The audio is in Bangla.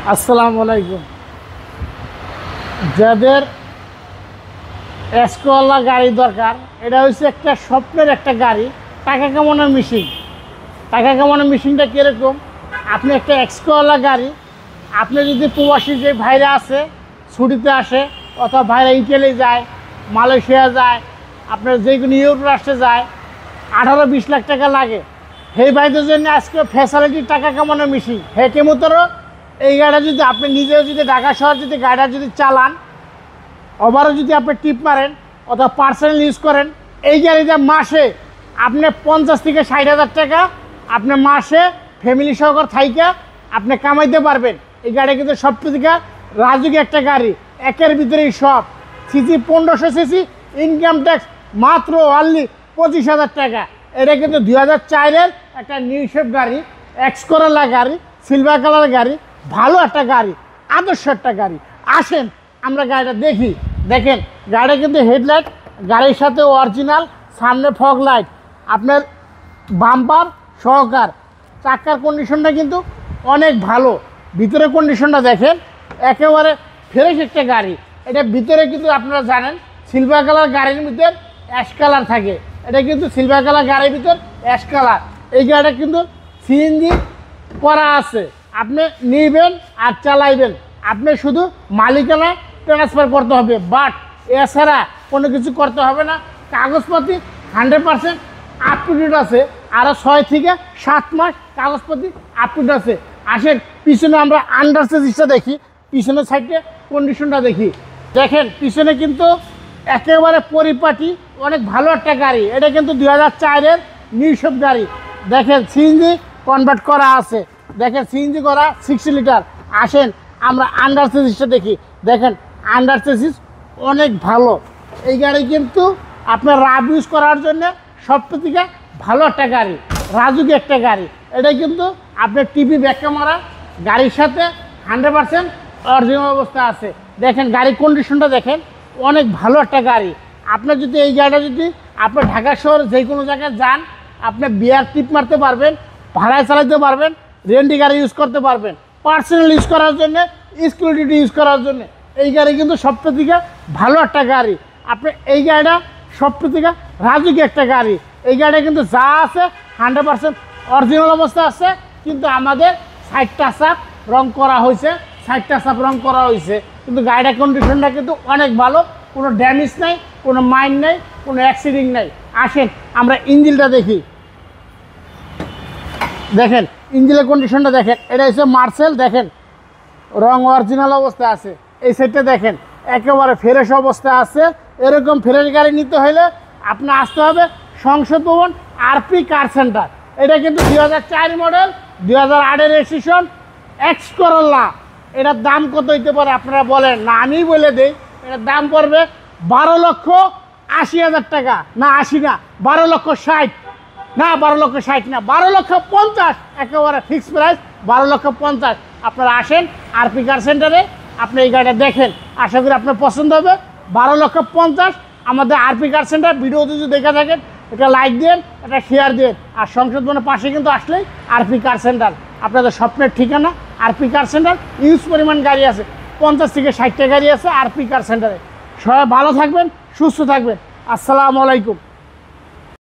আসসালামু আলাইকুম। যাদের এসকোয়ালা গাড়ি দরকার, এটা হচ্ছে একটা স্বপ্নের একটা গাড়ি, টাকা কামানোর মেশিন। টাকা কামানোর মেশিনটা কীরকম? আপনি একটা এসকোয়ালা গাড়ি, আপনি যদি প্রবাসী যে ভাইরা আছে ছুটিতে আসে, অথবা ভাইরা ইটালি যায়, মালয়েশিয়া যায়, আপনার যে কোনো ইউরোপ রাষ্ট্রে যায়, 18-20 লাখ টাকা লাগে। সেই ভাইদের জন্য আজকে ফ্যাসিলিটি টাকা কামানোর মেশিন। হে কেমতরও এই গাড়িটা যদি আপনি নিজেও যদি ঢাকা শহর যদি গাড়িটা যদি চালান, ওভারও যদি আপনি টিপ মারেন অথবা পার্সোনাল ইউজ করেন, এই গাড়িটা মাসে আপনি 50 থেকে 60 হাজার টাকা আপনি মাসে ফ্যামিলি সহকার থাইকা আপনি কামাইতে পারবেন। এই গাড়ি কিন্তু সব থেকে রাজুকি একটা গাড়ি, একের ভিতরেই সব। সিসি 1500 সিসি, ইনকাম ট্যাক্স মাত্র অনলি 25,000 টাকা। এটা কিন্তু 2004-এর একটা নিউ শেপ গাড়ি, এক্সকোয়ালা গাড়ি, সিলভার কালার গাড়ি, ভালো একটা গাড়ি, আদর্শ একটা গাড়ি। আসেন আমরা গাড়িটা দেখি। দেখেন গাড়িটা কিন্তু হেডলাইট গাড়ির সাথে অরিজিনাল, সামনে ফগ লাইট, আপনার বাম্পার সহকার, চাকার কন্ডিশনটা কিন্তু অনেক ভালো। ভিতরে কন্ডিশনটা দেখেন, একেবারে ফ্রেশ একটা গাড়ি। এটা ভিতরে কিন্তু আপনারা জানেন সিলভার কালার গাড়ির ভিতরে অ্যাশ কালার থাকে, এটা কিন্তু সিলভার কালার গাড়ির ভিতর অ্যাশ কালার। এই গাড়িটা কিন্তু সিএনজি করা আছে, আপনি নিবেন আর চালাইবেন, আপনি শুধু মালিকানা ট্রান্সফার করতে হবে, বাট এছাড়া কোনো কিছু করতে হবে না। কাগজপাতি 100% আপ টু ডেট আছে, আরও 6 থেকে 7 মাস কাগজপাতি আপ টু ডেট আছে। আসেন পিছনে আমরা আন্ডার চেসিসটা দেখি, পিছনের সাইডে কন্ডিশনটা দেখি। দেখেন পিছনে কিন্তু একেবারে পরিপাটি, অনেক ভালো একটা গাড়ি। এটা কিন্তু 2004-এর নিউ শেপ গাড়ি। দেখেন সিএনজি কনভার্ট করা আছে, দেখেন সিএনজি করা 60 লিটার। আসেন আমরা আন্ডার চেসিসটা দেখি। দেখেন আন্ডার চেসিস অনেক ভালো। এই গাড়ি কিন্তু আপনার রাব ইউজ করার জন্য সব থেকে ভালো একটা গাড়ি, রাজুকি একটা গাড়ি। এটা কিন্তু আপনার টিভি ব্যাক ক্যামেরা গাড়ির সাথে 100% অরিজিনাল অবস্থা আছে। দেখেন গাড়ির কন্ডিশনটা দেখেন, অনেক ভালো একটা গাড়ি। আপনার যদি এই গাড়িটা যদি আপনার ঢাকা শহর যে কোনো জায়গায় যান, আপনি বিয়ার টিপ মারতে পারবেন, ভাড়ায় চালাতে পারবেন, রেন্টি গাড়ি ইউজ করতে পারবেন, পার্সোনাল ইউজ করার জন্য, স্কুটি ইউজ করার জন্য এই গাড়ি কিন্তু সব থেকে ভালো একটা গাড়ি। আপনি এই গাড়িটা সব থেকে রাজুকি একটা গাড়ি। এই গাড়িটা কিন্তু যা আছে 100% অরিজিনাল অবস্থা আছে, কিন্তু আমাদের 60টা চাপ রং করা হয়েছে, 60টা চাপ রং করা হয়েছে, কিন্তু গাড়িটার কন্ডিশনটা কিন্তু অনেক ভালো, কোনো ড্যামেজ নাই, কোনো মাইন্ড নেই, কোনো অ্যাক্সিডেন্ট নেই। আসেন আমরা ইঞ্জিনটা দেখি। দেখেন ইঞ্জিনের কন্ডিশনটা দেখেন, এটা হচ্ছে মার্সেল। দেখেন রং অরিজিনাল অবস্থা আছে। এই সাইডটা দেখেন একেবারে ফ্রেশ অবস্থা আছে। এরকম ফ্রেশ গাড়ি নিতে হলে আপনার আসতে হবে সংসদ ভবন আরপি কার সেন্টার। এটা কিন্তু 2004 মডেল, 2008-এর রেজিস্ট্রেশন, এক্সকোয়ালা। এটার দাম কত হইতে পারে আপনারা বলেন না, আমিই বলে দিই। এটার দাম পড়বে 12,80,000 টাকা। না 80 না, 12,60,000 না, 12,60,000 না, 12,50,000 একেবারে ফিক্সড প্রাইস, 12,50,000। আপনারা আসেন আরপি কার সেন্টারে, আপনি এই গাড়িটা দেখেন, আশা করি আপনার পছন্দ হবে। 12,50,000 আমাদের আরপি কার সেন্টার। ভিডিওতে যদি দেখে থাকেন এটা লাইক দেন, এটা শেয়ার দেন, আর সংসদ ভবনের পাশে কিন্তু আসলেই আরপি কার সেন্টার, আপনাদের স্বপ্নের ঠিকানা আরপি কার সেন্টার। ইউজ পরিমাণ গাড়ি আছে, 50 থেকে 60টা গাড়ি আছে আরপি কার সেন্টারে। সবাই ভালো থাকবেন, সুস্থ থাকবেন। আসসালামু আলাইকুম।